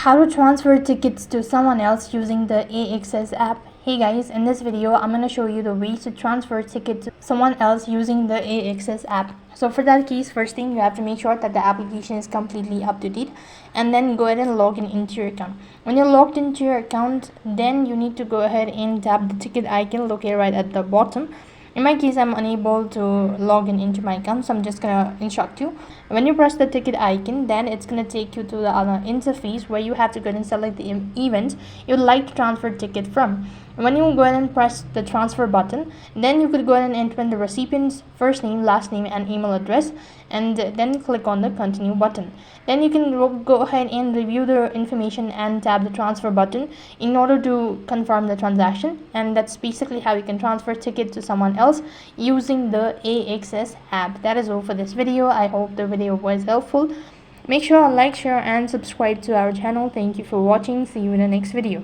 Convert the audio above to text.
How to transfer tickets to someone else using the AXS app. Hey guys, in this video I'm going to show you the ways to transfer tickets to someone else using the AXS app. So for that case, first thing, you have to make sure that the application is completely up to date, and then go ahead and log in into your account. When you're logged into your account, then you need to go ahead and tap the ticket icon located right at the bottom. In my case, I'm unable to log in into my account, so I'm just gonna instruct you. When you press the ticket icon, then it's gonna take you to the interface where you have to go ahead and select the event you'd like to transfer ticket from. When you go ahead and press the transfer button, then you could go ahead and enter in the recipient's first name, last name, and email address, and then click on the continue button. Then you can go ahead and review the information and tap the transfer button in order to confirm the transaction. And that's basically how you can transfer ticket to someone else using the AXS app. That is all for this video. I hope the video was helpful. Make sure to like, share, and subscribe to our channel. Thank you for watching. See you in the next video.